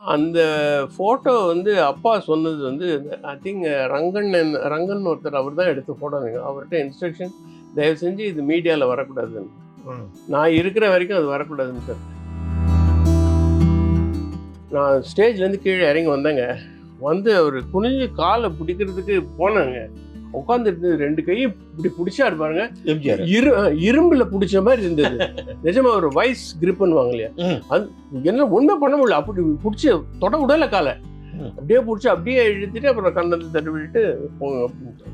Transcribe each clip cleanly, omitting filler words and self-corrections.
அந்த ஃபோட்டோ வந்து அப்பா சொன்னது வந்து ஐ திங்க் ரங்கன் ஒருத்தர் அவர் தான் எடுத்த ஃபோட்டோ. அவர்கிட்ட இன்ஸ்ட்ரக்ஷன், தயவு செஞ்சு இது மீடியாவில் வரக்கூடாதுன்னு. நான் இருக்கிற வரைக்கும் அது வரக்கூடாதுன்னு சார். நான் ஸ்டேஜ்லேருந்து கீழே இறங்கி வந்தேங்க. வந்து அவர் குனிஞ்சு காலை பிடிக்கிறதுக்கு போனாங்க. உட்காந்துட்டு 2 கையும் இப்படி பிடிச்சா இருப்பாருங்க. எம்ஜிஆர் இரும்புல பிடிச்ச மாதிரி இருந்தது. நிஜமா ஒரு வைஸ் கிரிப்னுவாங்க இல்லையா, அது என்ன ஒன்றுமே பண்ண முடியல. அப்படி பிடிச்சி தொட விடல காலை, அப்படியே பிடிச்சி அப்படியே இழுத்துட்டு அப்புறம் கண்ணத்தில் தட்டு விட்டுட்டு போங்க அப்படின்ட்டு.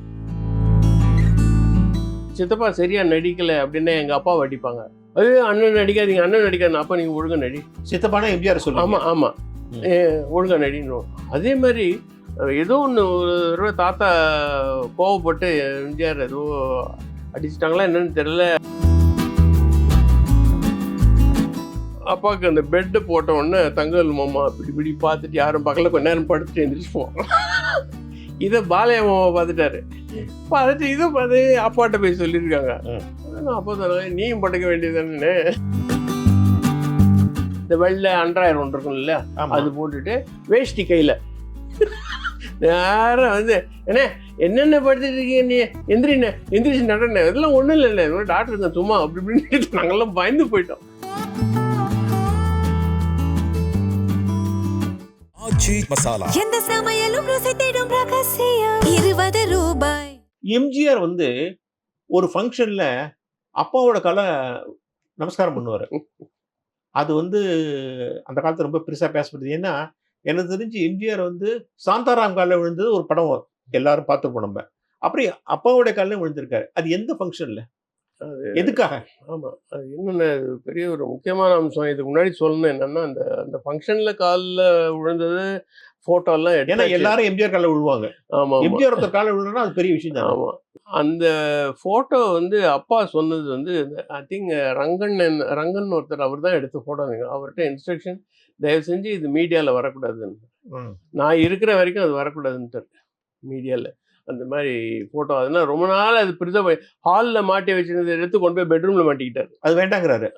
சித்தப்பா சரியா நடிக்கலை அப்படின்னா எங்கள் அப்பாவை அடிப்பாங்க. அது அண்ணன் நடிக்காதீங்க, அண்ணன் நடிக்காது, அப்போ நீங்கள் ஒழுங்கா நடி. சித்தப்பானா எம்ஜிஆர் சொல்லுவாங்க. ஆமாம் ஆமாம், ஒழுங்கா நடிக்கணும். அதே மாதிரி ஏதோ ஒன்று ஒரு தடவை தாத்தா கோவப்பட்டு எம்ஜிஆர் ஏதோ அடிச்சிட்டாங்களா என்னன்னு தெரியல. அப்பாவுக்கு அந்த பெட்டு போட்ட உடனே தங்கல் மாமா இப்படி பார்த்துட்டு யாரும் பார்க்கல, கொஞ்ச நேரம் படுத்துட்டு எழுந்திரிச்சுப்போம். இதை பாலையா மாமா பார்த்துட்டாரு. பார்த்துட்டு இதை பார்த்து அப்பாட்ட போய் சொல்லியிருக்காங்க. அப்பா சொன்னாங்க, நீயும் படுக்க வேண்டியதுன்னு. இந்த வெள்ளை அண்டராயிரம் ஒன்று இருக்கும் இல்லையா, அது போட்டுட்டு வேஷ்டி கையில் நேரம் வந்து என்னென்ன படுத்துட்டு இருக்கீங்க, நீ எந்திரிச்சு நடன, இதெல்லாம் ஒன்றும் இல்லை டாக்டருங்க சும்மா அப்படி இப்படின்னு நாங்கெல்லாம் பயந்து போயிட்டோம். எம்ஜிஆர் வந்து ஒரு ஃபங்க்ஷன்ல அப்பாவோட காலை நமஸ்காரம் பண்ணுவார். அது வந்து அந்த காலத்துல ரொம்ப பெருசா பேசப்படுது. ஏன்னா எனக்கு தெரிஞ்சு எம்ஜிஆர் வந்து சாந்தாராம் காலில் விழுந்தது ஒரு படம் எல்லாரும் பார்த்துருப்போம் நம்ம. அப்படி அப்பாவோட காலில் விழுந்திருக்காரு. அது எந்த ஃபங்க்ஷன்ல, எதுக்காக? ஆமா, அது இன்னொன்று பெரிய ஒரு முக்கியமான அம்சம். இதுக்கு முன்னாடி சொல்லணும் என்னன்னா, அந்த அந்த ஃபங்க்ஷன்ல காலில் விழுந்தது ஃபோட்டோலாம் ஏன்னா எல்லாரும் எம்ஜிஆர் காலில் விழுவாங்க. ஆமா, எம்ஜிஆர் ஒருத்தர் காலில் விழுனா அது பெரிய விஷயம் தான். ஆமா, அந்த ஃபோட்டோ வந்து அப்பா சொன்னது வந்து ஐ திங்க் ரங்கன் ஒருத்தர் அவர் தான் எடுத்த ஃபோட்டோ. அவர்கிட்ட இன்ஸ்ட்ரக்ஷன், தயவு செஞ்சு இது மீடியாவில் வரக்கூடாதுன்னு. நான் இருக்கிற வரைக்கும் அது வரக்கூடாதுன்ட்டு மீடியாவில் அந்த மாதிரி ஃபோட்டோ. அதனால் ரொம்ப நாள் அது பெருசாக ஹாலில் மாட்டி வச்சுருந்தது எடுத்து கொண்டு போய் பெட்ரூமில் மாட்டிக்கிட்டார். அது வேண்டாங்கிறாரு.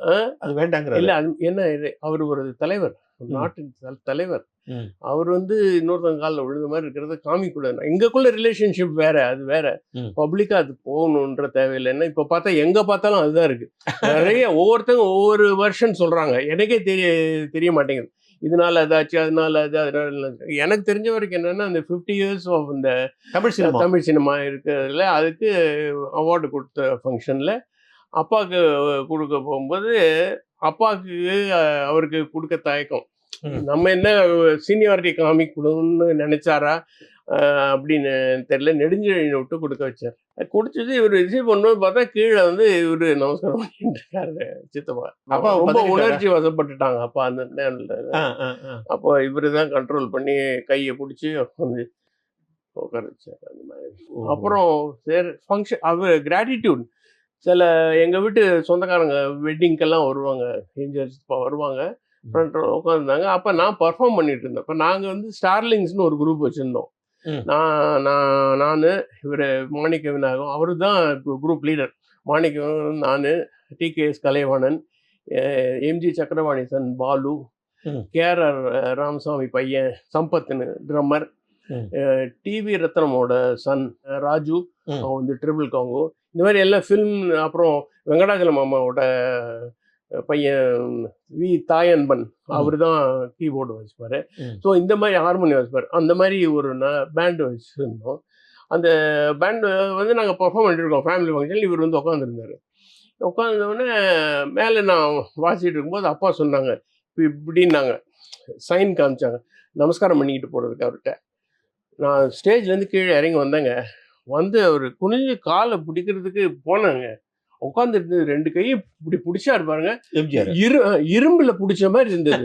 அது வேண்டாங்கிறாரு. இல்லை, அது என்ன, அவர் ஒரு தலைவர், நாட்டின் தலைவர். அவர் வந்து இன்னொருத்தங்க காலில் விழுந்த மாதிரி இருக்கிறத காமிக்கூடாது. எங்களுக்குள்ள ரிலேஷன்ஷிப் வேற, அது வேற. பப்ளிக்காக அது போகணுன்ற தேவையில்லை. என்ன இப்போ பார்த்தா எங்கே பார்த்தாலும் அதுதான் இருக்குது. நிறைய ஒவ்வொருத்தங்க ஒவ்வொரு வருஷன் சொல்கிறாங்க. எனக்கே தெரிய மாட்டேங்குது. இதனால அதாச்சு, அதனால அது, அதனால. எனக்கு தெரிஞ்ச வரைக்கும் என்னென்னா, அந்த 50 years ஆஃப் இந்த தமிழ் சினிமா இருக்கிறதுல அதுக்கு அவார்டு கொடுத்த ஃபங்க்ஷனில் அப்பாவுக்கு கொடுக்க போகும்போது அப்பாவுக்கு அவருக்கு கொடுக்க தயக்கம். நம்ம என்ன சீனியாரிட்டி காமிக்கணும்னு நினைச்சாரா அப்படின்னு தெரியல. நெடுஞ்செழியனை விட்டு கொடுக்க வச்சார். குடிச்சது இவர் ரிசீவ் பண்ணும்போது பார்த்தா கீழே வந்து இவர் நமஸ்காரம் பண்ணிட்டு இருக்காரு சித்தப்பா. அப்பா ரொம்ப உணர்ச்சி வசப்பட்டுட்டாங்க அப்பா அந்த நேரில். அப்போ இவரு தான் கண்ட்ரோல் பண்ணி கையை பிடிச்சி வந்து உட்கார வச்சார். அந்த மாதிரி அப்புறம் சரி ஃபங்க்ஷன் அவர் கிராட்டிடியூட். சில எங்கள் வீட்டு சொந்தக்காரங்க வெட்டிங்கெல்லாம் வருவாங்க, எம்ஜிஆர் வருவாங்க, ஃப்ரண்ட் உட்காந்துருந்தாங்க. அப்போ நான் பர்ஃபார்ம் பண்ணிட்டு இருந்தேன். இப்போ நாங்கள் வந்து ஸ்டார்லிங்ஸ்னு ஒரு குரூப் வச்சுருந்தோம். நான் இவர் மாணிக்க விநாயகம், அவரு தான் குரூப் லீடர். மாணிக்கம், நான், TKS Kalaivanan, MG Chakkaravani son Balu, KR Ramasamy பையன் சம்பத்னு ட்ரம்மர், TV ரத்னமோட சன் ராஜு, அவன் வந்து ட்ரிபிள் காங்கோ, இந்த மாதிரி எல்லாம் ஃபில்ம். அப்புறம் வெங்கடாஜல மாமாவோட பையன் தாயன்பன், அவர் தான் கீபோர்டு வச்சுப்பார். ஸோ இந்த மாதிரி ஹார்மோனி வச்சுப்பார். அந்த மாதிரி ஒரு பேண்டு வச்சுருந்தோம். அந்த பேண்டு வந்து நாங்கள் பர்ஃபார்ம் பண்ணிட்டுருக்கோம் ஃபேமிலி ஃபங்க்ஷன். இவர் வந்து உட்காந்துருந்தார். உட்காந்துருந்தோடனே மேலே நான் வாசிட்டு இருக்கும்போது அப்பா சொன்னாங்க, இப்படின்னாங்க, சைன் காமிச்சாங்க, நமஸ்காரம் பண்ணிக்கிட்டு போகிறதுக்கு அவர்கிட்ட. நான் ஸ்டேஜ்லேருந்து கீழே இறங்கி வந்தேங்க. வந்து அவர் குனிஞ்சு காலை பிடிக்கிறதுக்கு போனாங்க. உட்காந்துட்டு 2 கையும் இப்படி பிடிச்சா இருப்பாருங்க. இரும்புல பிடிச்ச மாதிரி இருந்தது.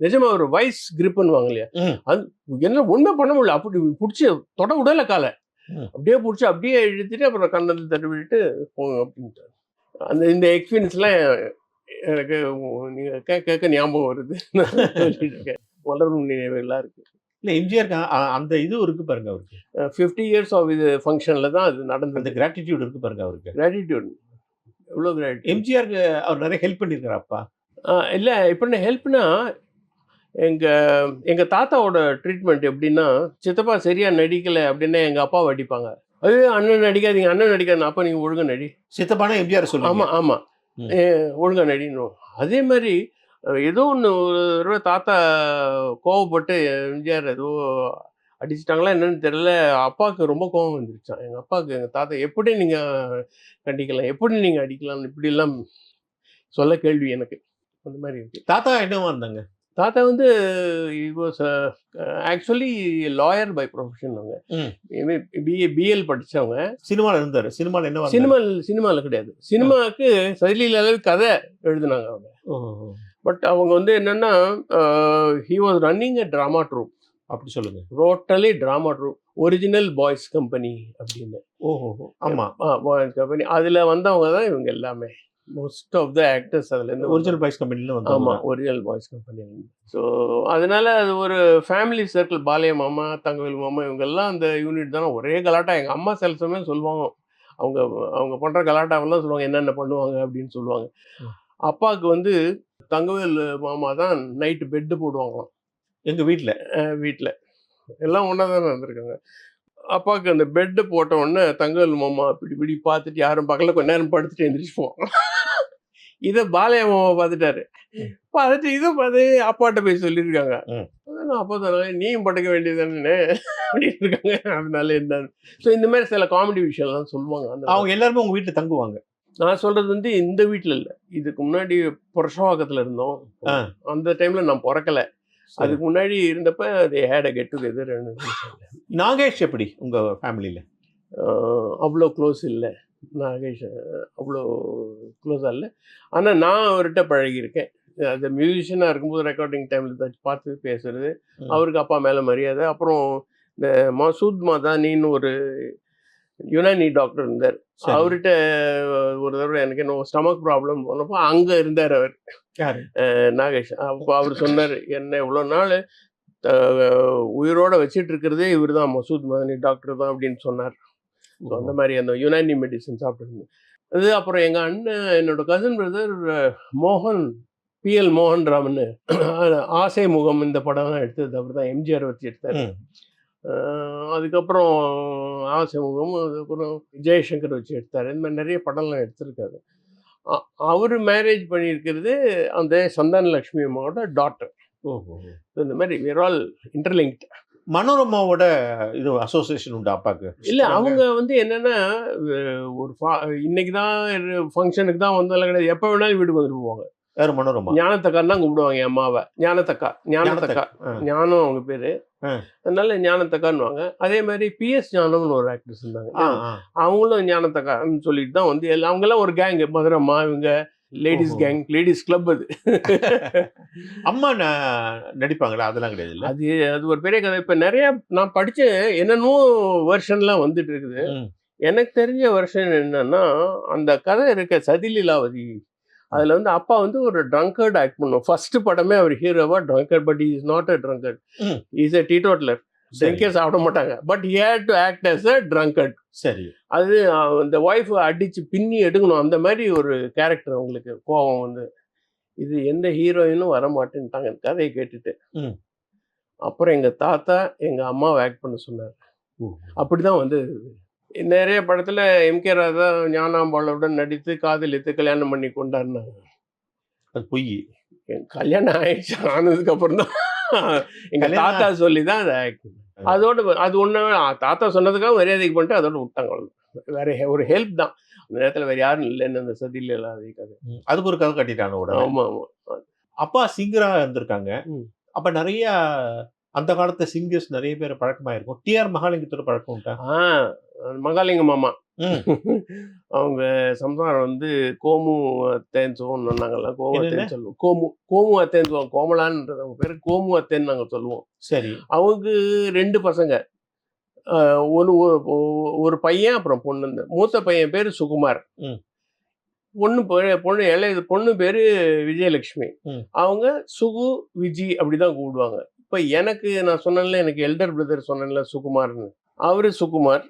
நிஜமா ஒரு வைஸ் கிரிப்னுவாங்க இல்லையா, அது என்ன ஒன்றுமே பண்ண முடியல. அப்படி பிடிச்சி தொட விடல காலை, அப்படியே பிடிச்சி அப்படியே இழுத்துட்டு அப்புறம் கண்ணத்தில் தட்டு விட்டுட்டு போங்க அப்படின்ட்டு. அந்த இந்த எக்ஸ்பீரியன்ஸ்லாம் எனக்கு நீங்கள் கேட்க ஞாபகம் வருது. வளரும் நினைவுகளாக இருக்குது. இல்லை, எம்ஜிஆருக்கு அந்த இது இருக்கு பாருங்க. அவருக்கு 50 years ஆஃப் இது ஃபங்க்ஷனில் தான் அது நடந்தது. அந்த கிராட்டிடியூட் இருக்கு பாருங்க அவருக்கு. கிராட்டிடியூட் எவ்வளோ கிராட்டிடியூட். எம்ஜிஆருக்கு அவர் நிறைய ஹெல்ப் பண்ணியிருக்காரு அப்பா. இல்லை, இப்போ ஹெல்ப்னா எங்கள் தாத்தாவோட ட்ரீட்மெண்ட் எப்படின்னா, சித்தப்பா சரியாக நடிக்கலை அப்படின்னா எங்கள் அப்பாவை அடிப்பாங்க. ஐயோ அண்ணன் நடிக்காதீங்க, அண்ணன் நடிக்காதீங்க, அப்போ நீங்கள் ஒழுங்கா நடி. சித்தப்பானா எம்ஜிஆர் சொல்லுங்க. ஆமாம் ஆமாம், ம். ஒழுங்கா நடிக்கணும். அதே மாதிரி ஏதோ ஒன்று ஒரு தடவை தாத்தா கோவப்பட்டு எம்ஜிஆர் ஏதோ அடிச்சிட்டாங்களா என்னன்னு தெரியல, அப்பாவுக்கு ரொம்ப கோவம் வந்துருச்சான். எங்கள் அப்பாவுக்கு எங்கள் தாத்தா எப்படி நீங்கள் கண்டிக்கலாம், எப்படி நீங்கள் அடிக்கலாம், இப்படிலாம் சொல்ல கேள்வி எனக்கு அந்த மாதிரி இருக்கு. தாத்தா என்னவா இருந்தாங்க? தாத்தா வந்து was actually lawyer by profession. அவங்க ம். பிஎல் படித்தவங்க. சினிமாவில் இருந்தார். சினிமாவில் என்னவா? சினிமாவில் கிடையாது. சினிமாவுக்கு சதிலீல அளவு கதை எழுதினாங்க அவங்க. ஓஹோ. பட் அவங்க வந்து என்னன்னா, he was running a drama troupe. அப்படி சொல்லுங்க. Totally drama troupe, original boys company அப்படின்னு. ஓஹோ. ஆமா. பாய்ஸ் கம்பெனி அதில் வந்தவங்க தான் இவங்க எல்லாமே. மோஸ்ட் ஆஃப் த ஆக்டர்ஸ் அதுலேருந்து ஒரிஜினல் பாய்ஸ் கம்பெனில வந்து. ஆமாம், ஒரிஜினல் பாய்ஸ் கம்பெனி. ஸோ அதனால அது ஒரு ஃபேமிலி சர்க்கிள். பாலைய மாமா, தங்கவேல் மாமா, இவங்கெல்லாம் அந்த யூனிட் தானே. ஒரே கலாட்டா. எங்கள் அம்மா சில சமயம் சொல்லுவாங்க, அவங்க அவங்க பண்ணுற கலாட்டாவெல்லாம் சொல்லுவாங்க, என்னென்ன பண்ணுவாங்க அப்படின்னு சொல்லுவாங்க. அப்பாவுக்கு வந்து தங்கவேல் மாமா தான் நைட்டு பெட்டு போடுவாங்களாம் எங்கள் வீட்டில். எல்லாம் ஒன்றா தானே இருந்திருக்காங்க. அப்பாவுக்கு அந்த பெட்டு போட்ட உடனே தங்கவேல் மாமா இப்படி பார்த்துட்டு யாரும் பக்கத்தில் கொஞ்ச நேரம் படுத்துட்டு எழுந்திரிச்சுப்போம். இதை பாலைய மாமா பார்த்துட்டாரு. பார்த்துட்டு இதை பார்த்து அப்பாட்ட போய் சொல்லியிருக்காங்க. அப்பா சொன்னாங்க, நீயும் படுக்க வேண்டியதுதானே அப்படின்னு இருக்காங்க. அதனால என்ன. ஸோ இந்த மாதிரி சில காமெடி விஷயம்லாம் சொல்லுவாங்க. அவங்க எல்லாருமே உங்கள் வீட்டில் தங்குவாங்க? நான் சொல்கிறது வந்து இந்த வீட்டில் இல்லை, இதுக்கு முன்னாடி புரஷவாக்கத்தில் இருந்தோம். அந்த டைமில் நான் பிறக்கலை. அதுக்கு முன்னாடி இருந்தப்ப they had a get together. Nagesh எப்படி உங்கள் ஃபேமிலியில்? அவ்வளோ க்ளோஸ் இல்லை. நாகேஷ் அவ்வளோ க்ளோஸாக இல்லை. ஆனால் நான் அவர்கிட்ட பழகியிருக்கேன். அந்த மியூசிஷியனாக இருக்கும்போது ரெக்கார்டிங் டைமில் பார்த்து பேசுறது, அவருக்கு அப்பா மேலே மரியாதை. அப்புறம் இந்த மசூத் மதானின்னு ஒரு யுனானி டாக்டர் இருந்தார். அவர்கிட்ட ஒரு தடவை எனக்கு என்ன ஸ்டமக் ப்ராப்ளம் போனப்போ அங்கே இருந்தார் அவர், நாகேஷ். அப்போ அவர் சொன்னார், என்ன இவ்வளோ நாள் உயிரோட வச்சிட்டு இருக்கிறதே இவர் தான், மசூத் மதானி டாக்டர் தான் அப்படின்னு சொன்னார். அந்த மாதிரி அந்த யுனானி மெடிசன் சாப்பிட்டுருந்தேன். அது அப்புறம் எங்கள் அண்ணன், என்னோட கசின் பிரதர் மோகன், PL மோகன் ராமன், ஆசை முகம் இந்த படம்லாம் எடுத்தது அவர் தான், எம்ஜிஆர் வச்சு எடுத்தார். அதுக்கப்புறம் ஆசை முகம், அதுக்கப்புறம் ஜெயசங்கர் வச்சு எடுத்தார். இந்த மாதிரி நிறைய படம்லாம் எடுத்திருக்காரு. அவர் மேரேஜ் பண்ணியிருக்கிறது அந்த சந்தான லக்ஷ்மி அம்மாவோட டாக்டர். இந்த மாதிரி வேர் ஆல் இன்டர்லிங்க்ட். மனோரமாவோட இது அசோசியேஷன் உண்டு அப்பாவுக்கு? இல்லை, அவங்க வந்து என்னென்னா, ஒரு இன்னைக்கு தான் ஃபங்க்ஷனுக்கு தான் வந்தாலும் கிடையாது, எப்போ வேணாலும் வீட்டுக்கு வந்துட்டு போவாங்க. யார்? மனோரமா. ஞானத்தக்கான்னு தான் கூப்பிடுவாங்க என் அம்மாவை. ஞானத்தக்கா, ஞானம் அவங்க பேர். அதனால ஞானத்தக்கான்னுவாங்க. அதே மாதிரி PS ஞானம்னு ஒரு ஆக்ட்ரஸ் இருந்தாங்க, அவங்களும் ஞானத்தக்கான்னு சொல்லிட்டு தான் வந்து அவங்கெல்லாம் ஒரு கேங். மதுரம்மா இவங்க லேடிஸ் கேங், லேடிஸ் கிளப். அது அம்மா நடிப்பாங்களா? அதெல்லாம் கிடையாது. அது ஒரு பெரிய கதை. இப்போ நிறைய நான் படித்த என்னென்னமோ வெர்ஷன்லாம் வந்துட்டு இருக்குது. எனக்கு தெரிஞ்ச வெர்ஷன் என்னன்னா, அந்த கதை இருக்க சதிலீலாவதி, அதில் வந்து அப்பா வந்து ஒரு ட்ரங்கர்ட் ஆக்ட் பண்ணும். ஃபர்ஸ்ட் படமே அவர் ஹீரோவா drunkard, but is not a drunkard, is a teetotaller. ட்ரிங்கே சாப்பிட மாட்டாங்க, but he had to act as a drunkard. சரி, அது அந்த ஒய்ஃப் அடிச்சு பின்னி எடுக்கணும், அந்த மாதிரி ஒரு கேரக்டர். அவங்களுக்கு கோபம் வந்து, இது எந்த ஹீரோயினும் வர மாட்டேன்ட்டாங்க கதையை கேட்டுட்டு. அப்புறம் எங்கள் தாத்தா எங்கள் அம்மாவை ஆக்ட் பண்ண சொன்னார். அப்படி தான் வந்து நிறைய படத்தில் MK ராதா ஞானாம்பாளுடன் நடித்து காதலித்து கல்யாணம் பண்ணி கொண்டாடினாங்க. அது பொய். கல்யாணம் ஆயிடுச்சு, ஆனதுக்கு அப்புறம் தான் எங்கள் தாத்தா சொல்லி தான் அதை ஆக்ட். அதோட அது ஒன்று தாத்தா சொன்னதுக்காக மரியாதைக்கு பண்ணிட்டு அதோட விட்டாங்க. வேற ஒரு ஹெல்ப் தான் அந்த நேரத்தில், வேற யாரும் இல்லைன்னு அந்த சதியில் இல்லாததுக்காக. அதுக்கு ஒரு கதை கட்டிட்டாங்க உடனே. ஆமாம் ஆமாம். அப்பா சிங்கராக இருந்திருக்காங்க. அப்போ நிறைய அந்த காலத்து சிங்கர்ஸ் நிறைய பேர் பழக்கமாயிருக்கும். TR மகாலிங்கத்தோட பழக்கம் உண்டா? மகாலிங்க மாமா அவங்க சம்சாரம் வந்து கோமு அத்தேன்னு சொன்னாங்கல்ல. கோமு அத்தேன்னு சொல்லுவோம். கோமு அத்தேன்னு சொல்லுவோம். கோமலான்றது அவங்க பேர். கோமு அத்தேன்னு நாங்கள் சொல்லுவோம். சரி, அவங்க 2 பசங்க, ஒரு பையன் அப்புறம் பொண்ணு. இந்த மூத்த பையன் பேர் சுகுமார், பொண்ணு இளைய பொண்ணு பேர் விஜயலட்சுமி. அவங்க சுகு விஜி அப்படிதான் கூப்பிடுவாங்க. இப்போ எனக்கு நான் சொன்னேன்ல, எனக்கு எல்டர் பிரதர் சொன்னேன்ல சுகுமார்னு, அவரு சுகுமார்,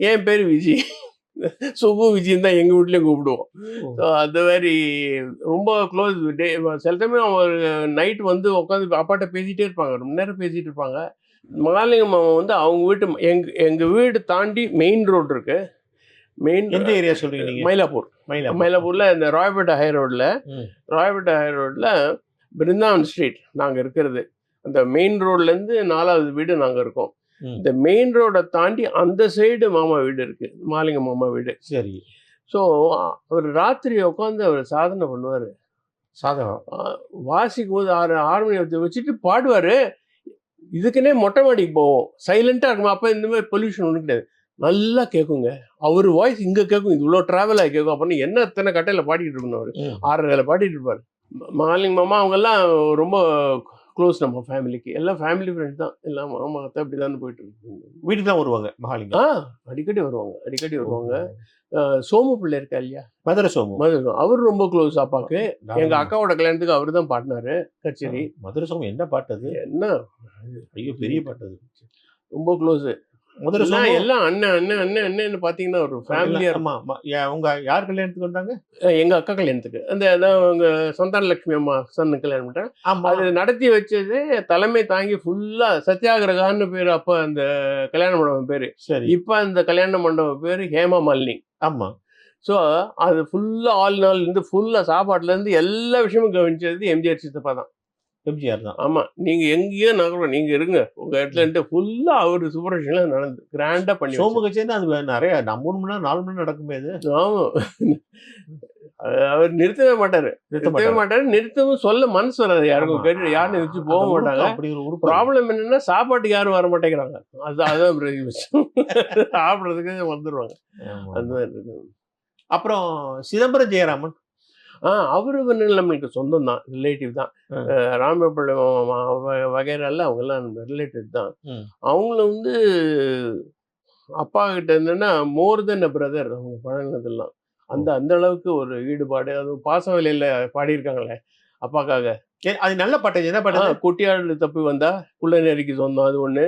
என் பேர் விஜி. சுப்பு விஜயன் தான் எங்கள் வீட்லேயும் கூப்பிடுவோம். ஓ. ஸோ அந்த மாதிரி ரொம்ப க்ளோஸ். சில சமயம் அவர் நைட் வந்து உட்காந்து அப்பாட்ட பேசிகிட்டே இருப்பாங்க, ரொம்ப நேரம் பேசிகிட்டு இருப்பாங்க. மகாலிங்கம் மாமா வந்து அவங்க வீட்டு எங்கள் வீடு தாண்டி மெயின் ரோடு இருக்கு. எந்த ஏரியா சொல்றீங்க நீங்க? மயிலாப்பூர். மயிலாப்பூரில் இந்த ராயப்பேட்டை ஹை ரோடில், ராயப்பேட்டை ஹை ரோடில் பிருந்தாவன் ஸ்ட்ரீட் நாங்கள் இருக்கிறது. அந்த மெயின் ரோட்லேருந்து 4வது வீடு நாங்கள் இருக்கோம். இந்த மெயின் ரோடை தாண்டி அந்த சைடு மாமா வீடு இருக்கு, மகாலிங்கம் மாமா வீடு. சரி. ஸோ அவர் ராத்திரி உட்காந்து அவர் சாதனை பண்ணுவார். சாதகம் வாசிக்கும் போது ஹார்மோனியத்தை வச்சுட்டு பாடுவார். இதுக்குன்னே மொட்டை மாடிக்கு போவோம், சைலண்ட்டாக இருக்கும். அப்போ இந்த மாதிரி பொல்யூஷன் ஒன்றும் கிடையாது, நல்லா கேட்குங்க. அவர் வாய்ஸ் இங்கே கேட்கும், இது இவ்வளோ ட்ராவலாக கேட்கும். அப்படின்னு என்ன எத்தனை கட்டையில் பாடிட்டு இருக்கணும், அவர் 6:30 பாடிட்டு இருப்பார். மகாலிங்கம் மாமா அவங்கெல்லாம் ரொம்ப க்ளோஸ் நம்ம ஃபேமிலிக்கு. எல்லாம் ஃபேமிலி ஃப்ரெண்ட்ஸ் தான், எல்லாம் மாமா அத்தை அப்படி தான் போயிட்டு இருக்கு. வீட்டுக்கு தான் வருவாங்க மகாலிங்கம்? அடிக்கடி வருவாங்க. சோமு பிள்ளை இருக்கா இல்லையா, மதுரை சோமு, அவர் ரொம்ப க்ளோஸ் அப்பாவுக்கு. எங்கள் அக்காவோட கல்யாணத்துக்கு அவர் தான் பாடினாரு கச்சேரி. மதுரை சோமு என்ன பாட்டு அது? என்ன ஐயோ பெரிய பாட்டு அது, ரொம்ப க்ளோஸு. மதுரை சோமு எல்லாம் அண்ணன் பார்த்தீங்கன்னா ஒரு ஃபேமிலியாக. அவங்க யார் கல்யாணத்துக்கு வந்தாங்க? எங்கள் அக்கா கல்யாணத்துக்கு. அந்த அவங்க சந்தான லட்சுமி அம்மா சன்னு கல்யாணம் பண்ணிட்டாங்க. அது நடத்தி வச்சது தலைமை தாங்கி ஃபுல்லாக சத்யாகிரகான்னு பேர் அப்போ அந்த கல்யாண மண்டபம் பேர். சரி. இப்போ அந்த கல்யாண மண்டபம் பேர் ஹேமா மாலினி. ஆமாம். ஸோ அது ஃபுல்லாக ஆல் நாள்லேருந்து ஃபுல்லாக சாப்பாட்டுலேருந்து எல்லா விஷயமும் கவனிச்சது எம்ஜிஆர் சித்தப்பா தான். எம்ஜிஆர் தான். ஆமாம், நீங்கள் எங்கேயோ நகரம் நீங்கள் இருங்க உங்கள் இடத்துல ஃபுல்லாக அவர் சூப்பர்விஷன்லாம் நடந்து கிராண்டாக பண்ணி. சோமு கச்சேரி அது நிறைய 3 மணி நேரம் 4 மணி நேரம் நடக்குமே அது. ஆமாம், அவர் நிறுத்தவே மாட்டார். நிறுத்தவும் சொல்ல மனசு வராது யாருக்கும். கேட்டு யாரும் நிறுத்தி போக மாட்டாங்க. அப்படி ஒரு ப்ராப்ளம் என்னன்னா சாப்பாட்டுக்கு யாரும் வர மாட்டேங்கிறாங்க. அதான் பெரிய விஷயம். சாப்பிட்றதுக்கு வந்துடுவாங்க, அந்த மாதிரி இருக்கு. அப்புறம் சிதம்பரம் ஜெயராமன், அவரு நம்மளுக்கு சொந்தம் தான், ரிலேட்டிவ் தான். ராமபிள்ளை வகைரால அவங்கெல்லாம் ரிலேட்டிவ் தான். அவங்கள வந்து அப்பா கிட்ட இருந்தேன்னா மோர் தென் அ பிரதர் அவங்க பழகினதெல்லாம். அந்த அளவுக்கு ஒரு ஈடுபாடு. அது பாசவலையில் பாடியிருக்காங்களே அப்பாக்காக, அது நல்ல பாட்டு. என்ன பாட்டு? குட்டியாடு தப்பி வந்தா குள்ளநெறிக்கு சொந்தம், அது ஒன்று.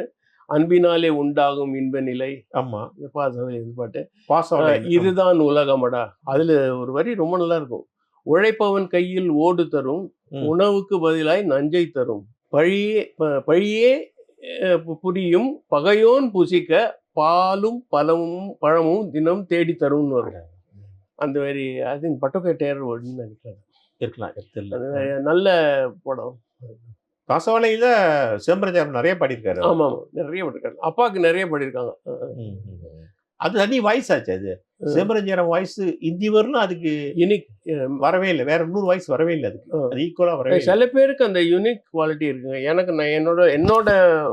அன்பினாலே உண்டாகும் இன்ப நிலை. ஆமா, பாசவலை இது பாட்டு. பாசவலை இதுதான் உலகமடா. அதுல ஒரு வரி ரொம்ப நல்லா இருக்கும். உழைப்பவன் கையில் ஓடு தரும், உணவுக்கு பதிலாய் நஞ்சை தரும், பழியே புரியும் பகையோன் புசிக்க பாலும் பழமும் தினம் தேடி தரும்னு வரும். அந்த மாதிரி அது பட்டுக்கேட்டையர் நினைக்கிறேன், இருக்கலாம். நல்ல படம். பாசவலையில சிதம்பரம் ஜெயராமன் நிறைய பாடியிருக்காரு. ஆமா, நிறைய பாடிருக்காரு. அப்பாவுக்கு நிறைய பாடியிருக்காங்க. அது தனி வாய்ஸ் ஆச்சு. அது சிதம்பரம் ஜெயராமன் வாய்ஸ் இந்தி வரலும் அதுக்கு யூனிக் வரவே இல்லை. வேற 200 வாய்ஸ் வரவே இல்லை. அது ஈக்குவலா வரவே. சில பேருக்கு அந்த யூனிக் குவாலிட்டி இருக்குங்க. எனக்கு நான் என்னோட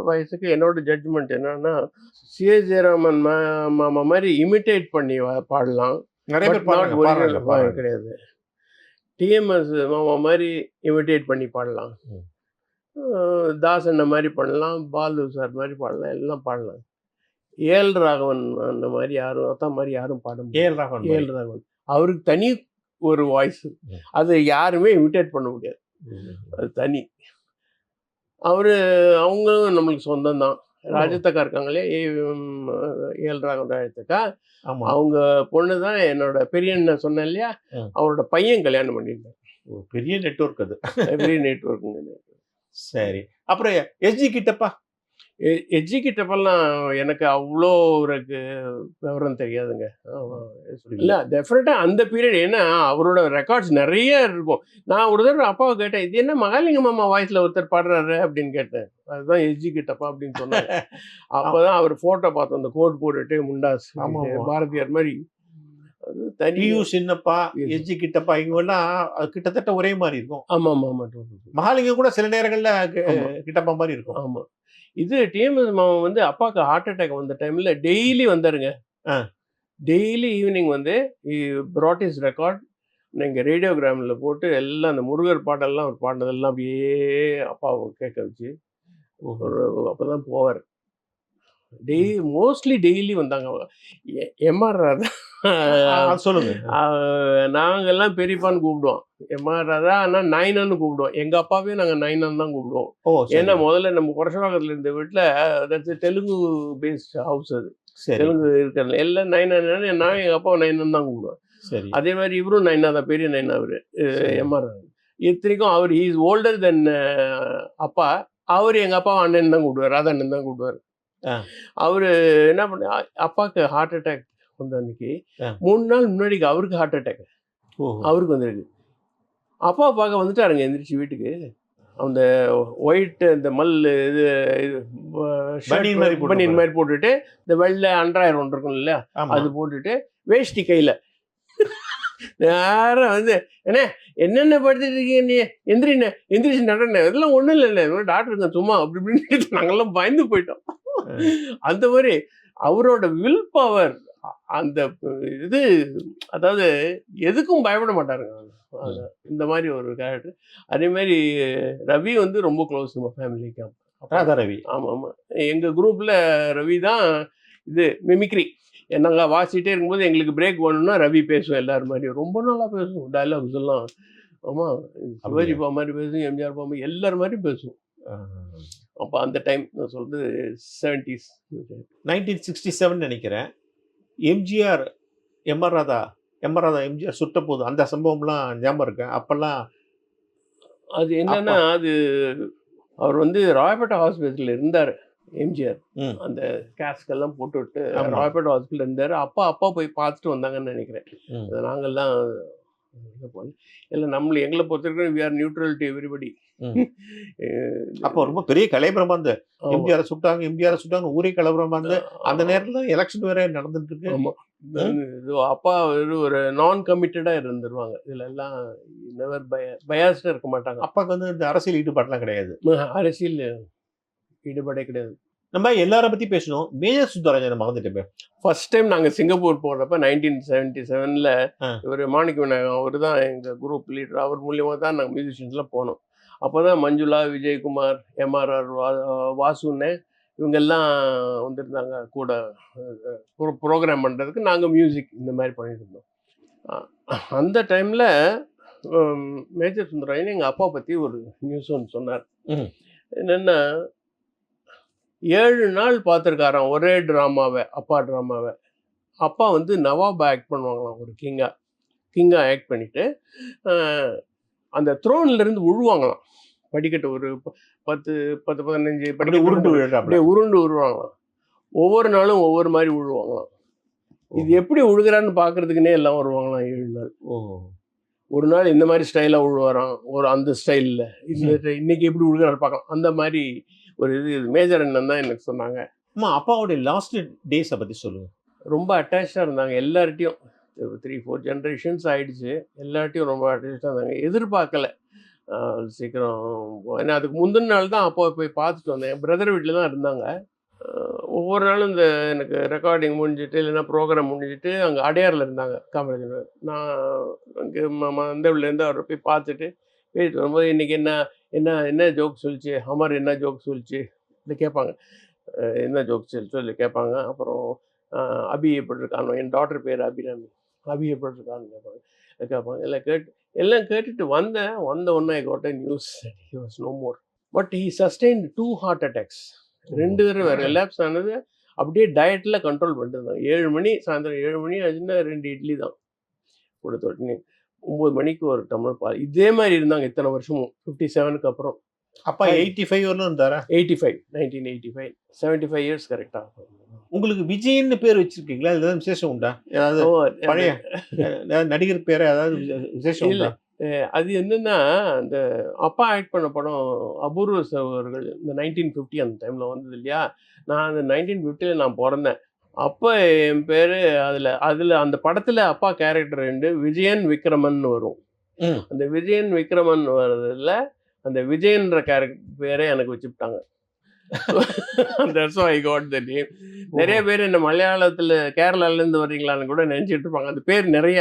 வயசுக்கு என்னோட ஜட்ஜ்மெண்ட் என்னன்னா, சி.ஏ. ஜெயராமன் மாமா மாதிரி இமிட்டேட் பண்ணி பாடலாம். நிறைய பேர் கிடையாது. டிஎம்எஸ் மாமா மாதிரி இமிட்டேட் பண்ணி பாடலாம். தாசண்ண மாதிரி பாடலாம், பாலு சார் மாதிரி பாடலாம், எல்லாம் பாடலாம். ஏஎல் ராகவன் அந்த மாதிரி யாரும் பாட முடியாது. ஏஎல் ராகவன் அவருக்கு தனி ஒரு வாய்ஸ், அது யாருமே இமிட்டேட் பண்ண முடியாது, அது தனி. அவங்களும் நம்மளுக்கு சொந்தம் தான். ராஜத்தக்கா இருக்காங்களே, ஏஎல் ராகவன் ராஜத்தக்கா, அவங்க பொண்ணு தான் என்னோட பெரிய அண்ணன் சொன்னேன் இல்லையா, அவரோட பையன் கல்யாணம் பண்ணியிருந்தார். பெரிய நெட்வொர்க் அது, பெரிய நெட்வொர்க்குங்க. சரி. அப்புறம் எஸ்ஜி கிட்டப்பெல்லாம் எனக்கு அவ்வளோ ஒரு விவரம் தெரியாதுங்க. இல்லை, டெஃபினட்டாக அந்த பீரியட். ஏன்னா அவரோட ரெக்கார்ட்ஸ் நிறைய இருக்கும். நான் ஒரு தடவை அப்பாவை கேட்டேன், இது என்ன மகாலிங்கம் மாமா வாய்ஸில் ஒருத்தர் பாடுறாரு அப்படின்னு கேட்டேன். அதுதான் எஸ்ஜி கிட்டப்பா அப்படின்னு சொன்னாங்க. அப்போ தான் அவர் ஃபோட்டோ பார்த்தோம், அந்த கோட் போட்டுட்டு முண்டாஸ், பாரதியார் மாதிரி. அது தனி. சின்னப்பா, எஸ்ஜி கிட்டப்பா, இவங்கெல்லாம் கிட்டத்தட்ட ஒரே மாதிரி இருக்கும். ஆமாம். மகாலிங்கம் கூட சில நேரங்களில் கிட்டப்பா மாதிரி இருக்கும். ஆமாம். இது டிஎம்எஸ் மாமா வந்து அப்பாவுக்கு ஹார்ட் அட்டாக் வந்த டைமில் டெய்லி வந்தாருங்க. டெய்லி ஈவினிங் வந்து brought his ரெக்கார்ட். நீங்கள் ரேடியோகிராமில் போட்டு எல்லாம் அந்த முருகர் பாட்டெல்லாம் அவர் பாடினதெல்லாம் அப்படியே அப்பாவை கேட்க வச்சு அப்போ தான் போவார். மோஸ்ட்லி டெய்லி வந்தாங்க. எம்ஆர் ராதா சொல்லுங்க. நாங்கெல்லாம் பெரியப்பான்னு கூப்பிடுவோம். எம்ஆர் ராதா ஆனால் நைனான்னு கூப்பிடுவோம். எங்கள் அப்பாவே நாங்கள் நைனான்னு தான் கூப்பிடுவோம். ஏன்னா முதல்ல நம்ம புரஷவாக்கத்தில் இருந்த வீட்டில் தெலுங்கு பேஸ்ட் ஹவுஸ், அது சரி தெலுங்கு இருக்கிறது எல்லாம் நைனா நான் எங்கள் அப்பா நைனன் தான் கூப்பிடுவேன். சரி அதே மாதிரி இவரும் நைனா தான், பெரிய நைனா அவர் சரி. எம்ஆர். இத்தனைக்கும் அவர் இஸ் ஓல்டர் தென் அப்பா. அவர் எங்கள் அப்பா அண்ணன் தான் கூப்பிடுவார், ராதா அண்ணன் தான் கூப்பிடுவார். ஆ. அவர் என்ன பண்ண, அப்பாவுக்கு ஹார்ட் அட்டாக் வந்த அன்னைக்கு ஆ. 3 நாள் முன்னாடி அவருக்கு ஹார்ட் அட்டாக் ஓஹோ அவருக்கு வந்திருக்கு. அப்பா பார்க்க வந்துட்டாருங்க எந்திரிச்சு வீட்டுக்கு. அந்த ஒயிட் இந்த இது பனியன் மாதிரி போட்டு பனியன் மாதிரி போட்டுட்டு, இந்த வெள்ளை அண்டர்வயர் ஒன்று இருக்கும் இல்லையா, ஆமா அது போட்டுட்டு வேஷ்டி கையில் நேரம் வந்து, என்னென்ன படுத்துட்டு இருக்கீங்க நீ, எந்திரிச்சு நடன, இதெல்லாம் ஒன்றும் இல்லை டாக்டருங்க சும்மா அப்படி இப்படின்னு நாங்கெல்லாம் பயந்து போயிட்டோம். அந்த மாதிரி அவரோட வில் பவர், அந்த இது, அதாவது எதுக்கும் பயப்பட மாட்டாருங்க. இந்த மாதிரி ஒரு கேரக்டர். அதே மாதிரி ரவி வந்து ரொம்ப க்ளோஸ் நம்ம ஃபேமிலிக்கு. ராதா ரவி. ஆமாம் ஆமாம், எங்கள் குரூப்பில் ரவி தான் இது மிமிக்ரி. நாங்கள் வாசிட்டே இருக்கும்போது எங்களுக்கு பிரேக் வேணும்னா ரவி பேசுவோம் எல்லாரும் மாதிரி, ரொம்ப நல்லா பேசுவோம் டைலாக்ஸ் எல்லாம். ஆமாம், சிவாஜி பா மாதிரி பேசுவோம், எம்ஜிஆர் பா மாதிரி எல்லாரும் மாதிரியும் பேசுவோம். அப்போ அந்த டைம் நான் சொல்றது 70s 1967 நினைக்கிறேன். எம்ஜிஆர் எம்ஆர் ராதா எம்ஜிஆர் சுட்ட போது அந்த சம்பவம்லாம் ஞாபகம் இருக்கு. அப்பெல்லாம் அது என்னன்னா, அது அவர் வந்து ராயப்பேட்டை ஹாஸ்பிட்டலில் இருந்தார் எம்ஜிஆர். அந்த கேஸ்கெல்லாம் போட்டுவிட்டு ராயப்பேட்டை ஹாஸ்பிட்டல் இருந்தார். அப்பா போய் பார்த்துட்டு வந்தாங்கன்னு நினைக்கிறேன். நாங்கள்லாம் இல்லை, எங்களை பொறுத்த வரைக்கும் we are neutral to everybody. அப்போ ரொம்ப பெரிய கலைபுரமா இருந்த எம்ஜிஆர் சுட்டாங்க ஊரே கலைபுரமா இருந்த அந்த நேரத்துல எலெக்ஷன் வேற நடந்துட்டு இருக்கு. ஆமா, அப்பா ஒரு நான் கமிட்டடா இருந்துருவாங்க. இதுல எல்லாம் நெவர் பயாஸ்டா இருக்க மாட்டாங்க. அப்பாவுக்கு வந்து இந்த அரசியல் ஈடுபாடுலாம் கிடையாது. அரசியல் ஈடுபாடே கிடையாது. நம்ம எல்லார பத்தி பேசணும். மேஜர் சுந்தரராஜனை மறந்துட்டு ஃபர்ஸ்ட் டைம் நாங்கள் சிங்கப்பூர் போகிறப்ப 1977 இவர் மாணிக்க விநாயகம், அவர் தான் எங்கள் குரூப் லீடர். அவர் மூலியமாக தான் நாங்கள் மியூசிஷியன்ஸ்லாம் போனோம். அப்போ தான் மஞ்சுளா, விஜயகுமார், எம்ஆர்ஆர், வாசுன்னு இவங்கெல்லாம் வந்திருந்தாங்க கூட ப்ரோக்ராம் பண்ணுறதுக்கு. நாங்கள் மியூசிக் இந்த மாதிரி பண்ணிட்டு இருந்தோம். அந்த டைமில் மேஜர் சுந்தரராஜன் எங்கள் அப்பா பற்றி ஒரு நியூஸ் ஒன்று சொன்னார். என்னென்னா, 7 நாள் பார்த்துருக்காராம் ஒரே ட்ராமாவை, அப்பா ட்ராமாவை. அப்பா வந்து நவாபா ஆக்ட் பண்ணுவாங்களாம், ஒரு கிங்காக ஆக்ட் பண்ணிவிட்டு அந்த த்ரோன்லேருந்து விழுவாங்களாம் படிக்கட்டு. ஒரு 10-15 படிக்கட்டு அப்படியே உருண்டு விழுவாங்களாம். ஒவ்வொரு நாளும் ஒவ்வொரு மாதிரி விழுவாங்களாம். இது எப்படி விழுகிறான்னு பார்க்குறதுக்குன்னே எல்லாம் வருவாங்களாம் 7 நாள். ஒரு நாள் இந்த மாதிரி ஸ்டைலாக விழுவாராம், ஒரு அந்த ஸ்டைலில். இன்னைக்கு எப்படி விழுகிறாரு பார்க்கலாம். அந்த மாதிரி ஒரு இது மேஜர் அண்ணன் தான் எனக்கு சொன்னாங்க. அப்பாவுடைய லாஸ்ட் டேஸை பற்றி சொல்லுங்க. ரொம்ப அட்டாச்சாக இருந்தாங்க எல்லார்ட்டையும். 3-4 ஜென்ரேஷன்ஸ் ஆயிடுச்சு. எல்லார்ட்டையும் ரொம்ப அட்டாச்சாக இருந்தாங்க. எதிர்பார்க்கல சீக்கிரம். ஏன்னா அதுக்கு முந்தின நாள் தான் அப்பா போய் பார்த்துட்டு வந்தேன். என் பிரதர் வீட்டில் தான் இருந்தாங்க. ஒவ்வொரு நாளும் இந்த எனக்கு ரெக்கார்டிங் முடிஞ்சிட்டு இல்லைன்னா ப்ரோக்ராம் முடிஞ்சிட்டு அங்கே அடையாரில் இருந்தாங்க காமராஜர். நான் அங்கே மந்தவிலேருந்து அவரை போய் பார்த்துட்டு பேசிட்டு வரும்போது, இன்றைக்கி என்ன ஜோக் சொல்லிச்சு, அமர் என்ன ஜோக் சொல்லிச்சு இல்லை கேட்பாங்க. என்ன ஜோக் சொல்லி கேட்பாங்க. அப்புறம் அபி எப்படி இருக்கானோ, என் டாக்டர் பேர் அபிராமி, அபி எப்படி இருக்கான்னு கேட்பாங்க. எல்லாம் கேட்டுட்டு வந்த உடனே I got a news that he was no more. But he sustained 2 heart attacks. 2 தடவை ரிலாப்ஸ் ஆனது. அப்படியே டயட்டில் கண்ட்ரோல் பண்ணிட்டு இருந்தாங்க. 7 மணி சாயந்தரம் 7 மணி ஆச்சுன்னா 2 இட்லி தான் கொடுத்த உடனே. 9 மணிக்கு ஒரு டம்ளர் பால். இதே மாதிரி இருந்தாங்க இத்தனை வருஷமும். 57க்கு அப்புறம். அப்பா 85 வரலும் இருந்தாரா? 1985 75 இயர்ஸ் கரெக்டாக. உங்களுக்கு விஜயன்னு பேர் வச்சிருக்கீங்களா? ஏதாவது விசேஷம் உண்டா? ஏதாவது பழைய நடிகர் பேரை ஏதாவது விசேஷம் இல்லை? அது என்னன்னா, அந்த அப்பா ஆக்ட் பண்ண படம் அபூர்வ சகோதரர்கள் இந்த 1950 அந்த டைமில் வந்தது இல்லையா. நான் அந்த 1950 நான் பிறந்தேன். அப்போ என் பேர் அதில் அந்த படத்தில் அப்பா கேரக்டர் 2 விஜயன் விக்ரமன் வரும். அந்த விஜயன் விக்ரமன் வர்றதுல அந்த விஜயன்ற கேரக்டர் பேரே எனக்கு வச்சுட்டாங்க. That's why I got the name. நிறைய பேர் என்ன மலையாளத்தில் கேரளாலேருந்து வர்றீங்களான்னு கூட நினச்சிட்டு இருப்பாங்க. அந்த பேர் நிறைய.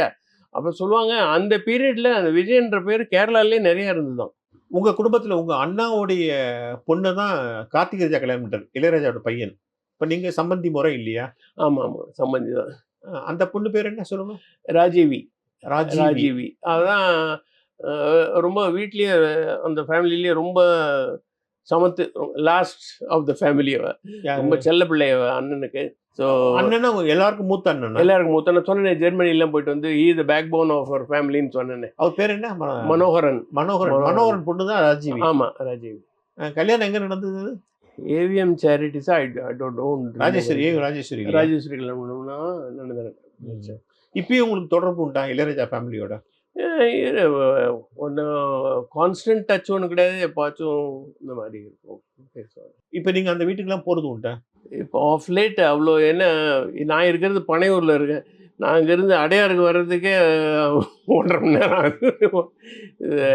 அப்போ சொல்லுவாங்க, அந்த பீரியடில் அந்த விஜயன்ற பேர் கேரளாலே நிறைய இருந்துதான். உங்கள் குடும்பத்தில் உங்கள் அண்ணாவுடைய பொண்ணு தான் கார்த்திக் ராஜா கல்யாணம் பண்ணார், இளையராஜாவோட பையன். இப்போ நீங்கள் சம்பந்தி முறை இல்லையா? ஆமாம், சம்பந்தி தான். அந்த பொண்ணு பேர் என்ன சொல்லுங்க? ராஜீவி. அதுதான் ரொம்ப வீட்லேயே அந்த ஃபேமிலிலேயே ரொம்ப சமத்து, லாஸ்ட் ஆஃப் த ஃபேமிலி. ரொம்ப செல்ல பிள்ளை அண்ணனுக்கு. ஸோ அண்ணனா எல்லாருக்கும் மூத்த அண்ணனா? எல்லாருக்கும் மூத்த நான் சொன்னேன், ஜெர்மனிலாம் போயிட்டு வந்து the back phone of our ஃபேமிலின்னு சொன்னேனே. அவர் பேர் என்ன? மனோகரன். மனோகரன் பொண்ணு தான் ராஜீவி. ஆமா, ராஜீவ். கல்யாணம் எங்க நடந்தது? AVM charities. I don't know. Rajeshwari இல்லையா? ராஜேஸ்வரி கல்யாணம்னா நடந்தது. இப்பயும் உங்களுக்கு தொடர்பு உண்டா இளையராஜா ஃபேமிலியோட? ஒன்று கான்ஸ்டன்ட் டச் ஒன்று கிடையாது, எப்பாச்சும் இந்த மாதிரி இருக்கும் பேசுவாங்க. இப்போ நீங்க அந்த வீட்டுக்கெல்லாம் போறது உண்டா? இப்போ ஆஃப் லேட் அவ்வளோ, ஏன்னா நான் இருக்கிறது பனையூரில் இருக்கேன். நான் இங்கேருந்து அடையாருக்கு வர்றதுக்கே 1.5 மணி நேரம் ஆகுது.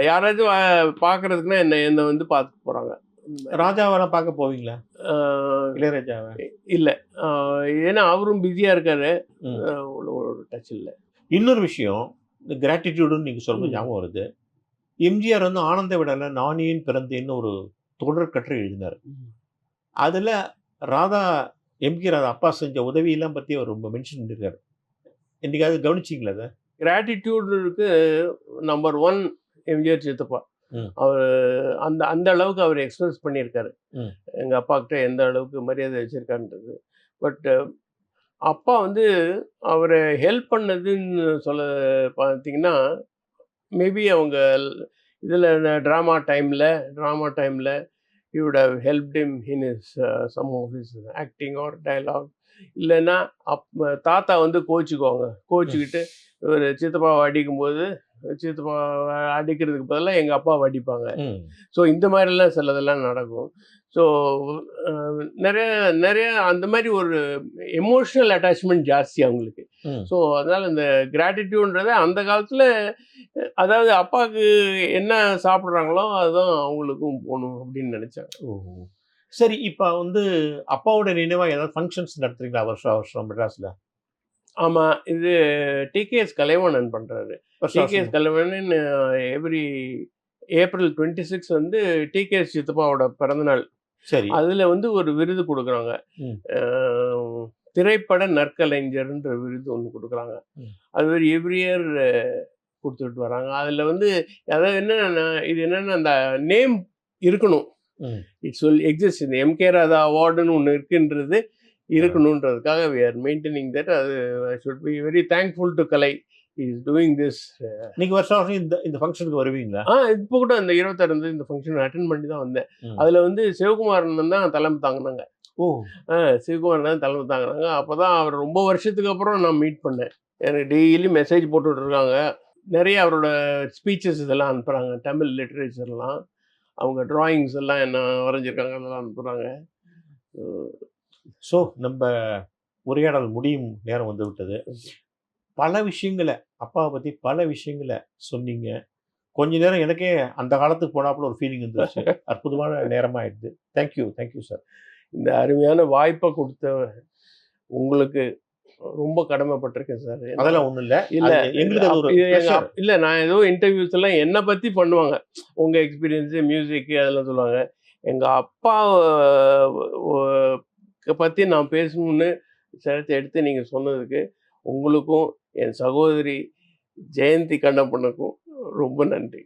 யாராச்சும் பார்க்கறதுக்குன்னா என்னை வந்து பார்த்துட்டு போகிறாங்க. ராஜாவெல்லாம் பார்க்க போவீங்களா? இளையராஜாவை இல்லை, ஏன்னா அவரும் பிஸியாக இருக்காரு. அவ்வளோ டச் இல்லை. இன்னொரு விஷயம், இந்த கிராட்டிடியூடுன்னு நீங்கள் சொல்லும்போது ஞாபகம் வருது. எம்ஜிஆர் வந்து ஆனந்த விடலை நானேன் பிறந்தேன்னு ஒரு தொடர் கட்டுரை எழுதினார். அதில் ராதா எம்கே ராதா அப்பா செஞ்ச உதவியெல்லாம் பற்றி அவர் ரொம்ப மென்ஷன் பண்ணியிருக்காரு. என்னைக்காவது கவனிச்சிங்களா அதை? கிராட்டிடியூடுக்கு நம்பர் 1 எம்ஜிஆர் சித்தப்பா. அவர் அந்த அளவுக்கு அவர் எக்ஸ்பிரஸ் பண்ணியிருக்காரு. எங்கள் அப்பா கிட்ட எந்த அளவுக்கு மரியாதை வச்சுருக்காருன்றது. பட் அப்பா வந்து அவரை ஹெல்ப் பண்ணதுன்னு சொல்ல பார்த்தீங்கன்னா, மேபி அவங்க இதில் ட்ராமா டைமில் he would have helped him in his some of his acting or dialogue. இல்லைன்னா தாத்தா வந்து கோச்சிக்கிட்டு ஒரு சித்தப்பாவை அடிக்கும்போது சித்தப்பா அடிக்கிறதுக்கு பதிலாக எங்கள் அப்பாவை அடிப்பாங்க. ஸோ இந்த மாதிரிலாம் சிலதெல்லாம் நடக்கும். ஸோ நிறைய அந்த மாதிரி ஒரு எமோஷ்னல் அட்டாச்மெண்ட் ஜாஸ்தி அவங்களுக்கு. ஸோ அதனால் இந்த கிராட்டிடியூட்ன்றதை அந்த காலத்தில், அதாவது அப்பாவுக்கு என்ன சாப்பிட்றாங்களோ அதுதான் அவங்களுக்கும் போகணும் அப்படின்னு நினச்சாங்க. சரி, இப்போ வந்து அப்பாவோட நினைவாக ஏதாவது ஃபங்க்ஷன்ஸ் நடத்துறீங்களா வருஷம் மெட்ராஸில்? ஆமாம், இது டிகேஎஸ் கலைவாணன் பண்ணுறாரு. டிகேஎஸ் கலைவாணன் எவ்ரி April 26 வந்து டிகேஎஸ் சித்தப்பாவோட பிறந்தநாள். சரி, அதில் வந்து ஒரு விருது கொடுக்குறாங்க. திரைப்பட நற்கலைஞர்ன்ற விருது ஒன்று கொடுக்குறாங்க. அது ஒரு எவ்ரி இயர் கொடுத்துட்டு வராங்க. அதில் வந்து அதாவது என்னென்னா அந்த நேம் இருக்கணும். It's will exist. இந்த எம்கே ராதா அவார்டுன்னு ஒன்று இருக்குன்றது இருக்கணுன்றதுக்காக we are maintaining that. அது I should be very thankful to Kalai is doing this. நீங்கள் வருஷம் இந்த ஃபங்க்ஷனுக்கு வருவீங்களா? இப்போ கூட அந்த 26 இந்த ஃபங்க்ஷன் அட்டென்ட் பண்ணி தான் வந்தேன். அதில் வந்து சிவகுமாரன் தான் தலைமை தாங்கினாங்க. சிவகுமாரன் தான் தலைமை தாங்கினாங்க. அப்போ தான் அவர் ரொம்ப வருஷத்துக்கு அப்புறம் நான் மீட் பண்ணேன். எனக்கு டெய்லி மெசேஜ் போட்டுட்ருக்காங்க. நிறைய அவரோட ஸ்பீச்சஸ் இதெல்லாம் அனுப்புகிறாங்க. தமிழ் லிட்ரேச்சர்லாம் அவங்க ட்ராயிங்ஸ் எல்லாம் என்ன வரைஞ்சிருக்காங்க அதெல்லாம் அனுப்புகிறாங்க. ஸோ நம்ம உரையாடல் முடியும் நேரம் வந்து விட்டது. பல விஷயங்களை அப்பாவை பற்றி பல விஷயங்களை சொன்னீங்க. கொஞ்ச நேரம் எனக்கே அந்த காலத்துக்கு போனாப்புல ஒரு ஃபீலிங் இருந்துச்சு. அற்புதமான நேரமாகிடுது. Thank you sir. இந்த அருமையான வாய்ப்பை கொடுத்த உங்களுக்கு ரொம்ப கடமைப்பட்டிருக்கேன் சார். அதெல்லாம் ஒன்றும் இல்லை. இல்லை, நான் ஏதோ இன்டர்வியூஸ் எல்லாம் என்னை பற்றி பண்ணுவாங்க. உங்கள் எக்ஸ்பீரியன்ஸு, மியூசிக்கு அதெல்லாம் சொல்லுவாங்க. எங்கள் அப்பா பற்றி நான் பேசணும்னு சிரத்தை எடுத்து நீங்கள் சொன்னதுக்கு உங்களுக்கும் என் சகோதரி ஜெயந்தி கண்ணப்பனுக்கும் ரொம்ப நன்றி.